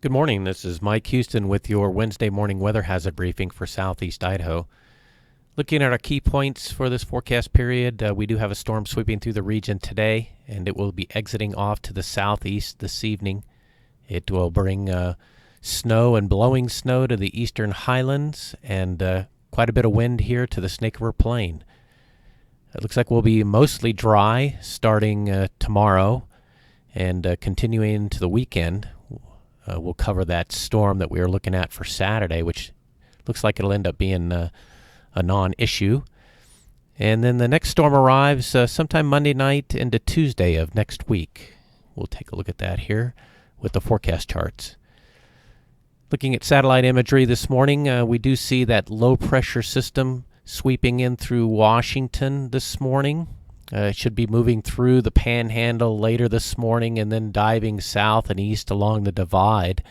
Good morning. This is Mike Houston with your Wednesday morning weather hazard briefing for southeast Idaho. Looking at our key points for this forecast period, we do have a storm sweeping through the region today, and it will be exiting off to the southeast this evening. It will bring snow and blowing snow to the eastern highlands and quite a bit of wind here to the Snake River Plain. It looks like we'll be mostly dry starting tomorrow and continuing into the weekend. We'll cover that storm that we are looking at for Saturday, which looks like it'll end up being a non-issue. And then the next storm arrives sometime Monday night into Tuesday of next week. We'll take a look at that here with the forecast charts. Looking at satellite imagery this morning, we do see that low-pressure system sweeping in through Washington this morning. It should be moving through the Panhandle later this morning and then diving south and east along the divide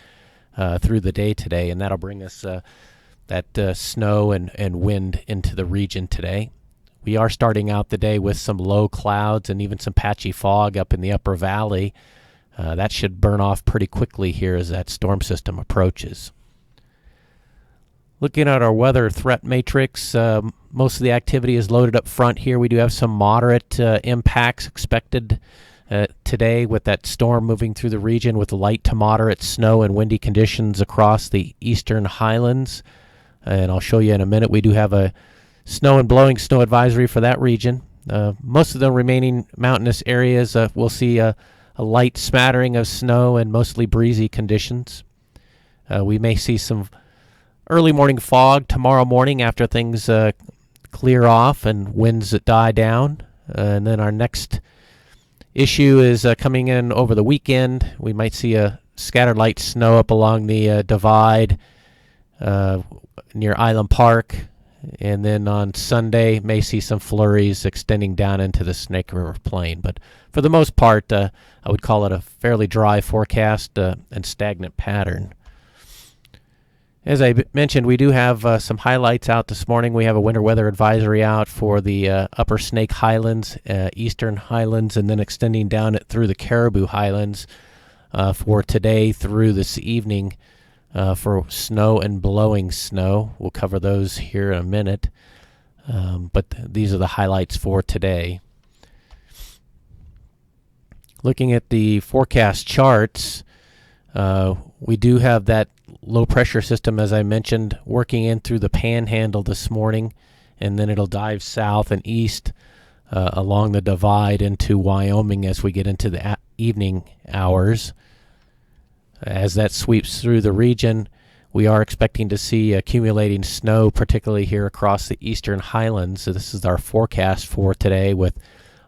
through the day today, and that'll bring us that snow and wind into the region today. We are starting out the day with some low clouds and even some patchy fog up in the upper valley. That should burn off pretty quickly here as that storm system approaches. Looking at our weather threat matrix, most of the activity is loaded up front here. We do have some moderate impacts expected today with that storm moving through the region with light to moderate snow and windy conditions across the eastern highlands. And I'll show you in a minute. We do have a snow and blowing snow advisory for that region. Most of the remaining mountainous areas will see a light smattering of snow and mostly breezy conditions. We may see some early morning fog tomorrow morning after things clear off and winds that die down. And then our next issue is coming in over the weekend. We might see a scattered light snow up along the divide near Island Park. And then on Sunday, may see some flurries extending down into the Snake River Plain. But for the most part, I would call it a fairly dry forecast and stagnant pattern. As I mentioned, we do have some highlights out this morning. We have a winter weather advisory out for the upper Snake Highlands, eastern highlands, and then extending down it through the Caribou Highlands for today through this evening for snow and blowing snow. We'll cover those here in a minute, but these are the highlights for today. Looking at the forecast charts, we do have that low pressure system, as I mentioned, working in through the Panhandle this morning, and then it'll dive south and east along the divide into Wyoming as we get into the evening hours. As that sweeps through the region, we are expecting to see accumulating snow, particularly here across the eastern highlands. So this is our forecast for today, with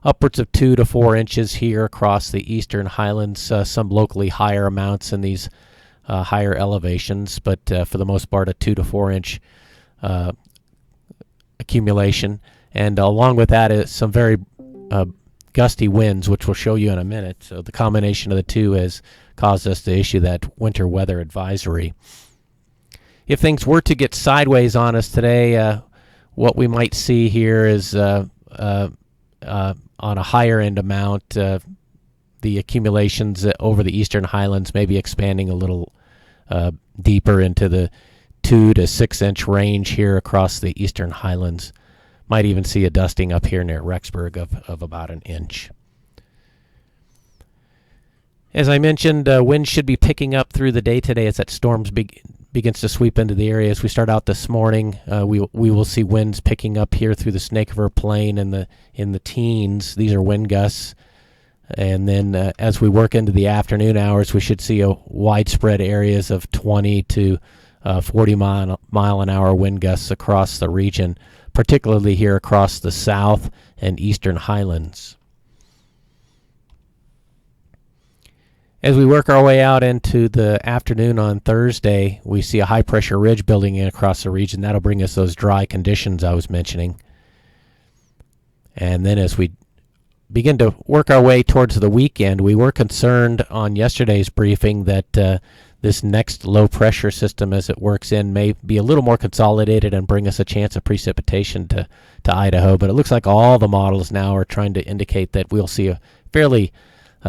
upwards of 2 to 4 inches here across the eastern highlands, some locally higher amounts in these higher elevations, but for the most part a 2 to 4 inch accumulation. And along with that is some very gusty winds, which we'll show you in a minute. So the combination of the two has caused us to issue that winter weather advisory. If things were to get sideways on us today, what we might see here is on a higher end amount, the accumulations over the eastern highlands may be expanding a little deeper into the 2 to 6 inch range here across the eastern highlands. Might even see a dusting up here near Rexburg of about an inch. As I mentioned, winds should be picking up through the day today as that storm begins to sweep into the area. As we start out this morning, we will see winds picking up here through the Snake River Plain in the teens. These are wind gusts. And then as we work into the afternoon hours, we should see a widespread areas of 20 to 40 mile an hour wind gusts across the region, particularly here across the south and eastern highlands. As we work our way out into the afternoon on Thursday, we see a high-pressure ridge building in across the region. That'll bring us those dry conditions I was mentioning. And then as we begin to work our way towards the weekend, we were concerned on yesterday's briefing that this next low-pressure system as it works in may be a little more consolidated and bring us a chance of precipitation to Idaho. But it looks like all the models now are trying to indicate that we'll see a fairly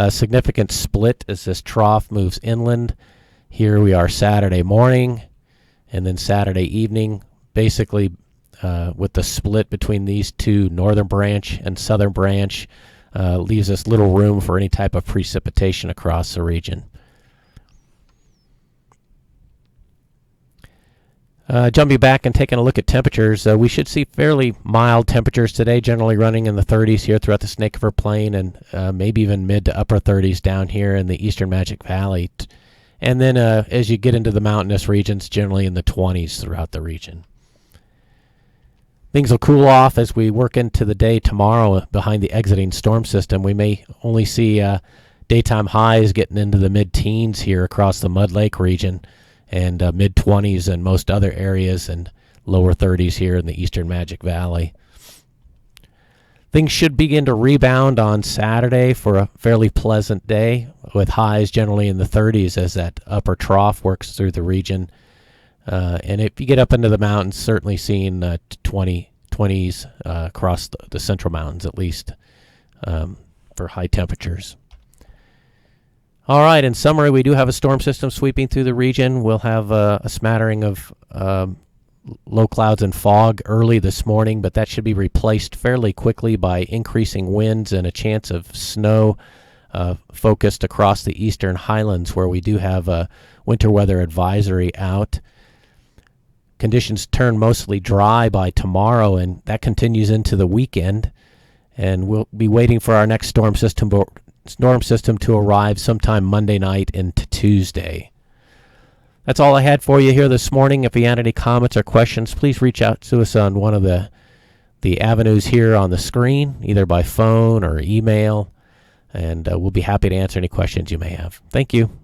significant split as this trough moves inland Here we are Saturday morning and then Saturday evening, basically with the split between these two, northern branch and southern branch, leaves us little room for any type of precipitation across the region. Jumping back and taking a look at temperatures, we should see fairly mild temperatures today, generally running in the 30s here throughout the Snake River Plain, and maybe even mid to upper 30s down here in the eastern Magic Valley. And then as you get into the mountainous regions, generally in the 20s throughout the region. Things will cool off as we work into the day tomorrow behind the exiting storm system. We may only see daytime highs getting into the mid-teens here across the Mud Lake region, and mid-20s in most other areas, and lower 30s here in the eastern Magic Valley. Things should begin to rebound on Saturday for a fairly pleasant day, with highs generally in the 30s as that upper trough works through the region. And if you get up into the mountains, certainly seeing 20s across the central mountains at least for high temperatures. All right, in summary, we do have a storm system sweeping through the region. We'll have a smattering of low clouds and fog early this morning, but that should be replaced fairly quickly by increasing winds and a chance of snow focused across the eastern highlands, where we do have a winter weather advisory out. Conditions turn mostly dry by tomorrow, and that continues into the weekend. And we'll be waiting for our next storm system to arrive sometime Monday night into Tuesday. That's all I had for you here this morning. If you had any comments or questions, please reach out to us on one of the avenues here on the screen, either by phone or email, and we'll be happy to answer any questions you may have. Thank you.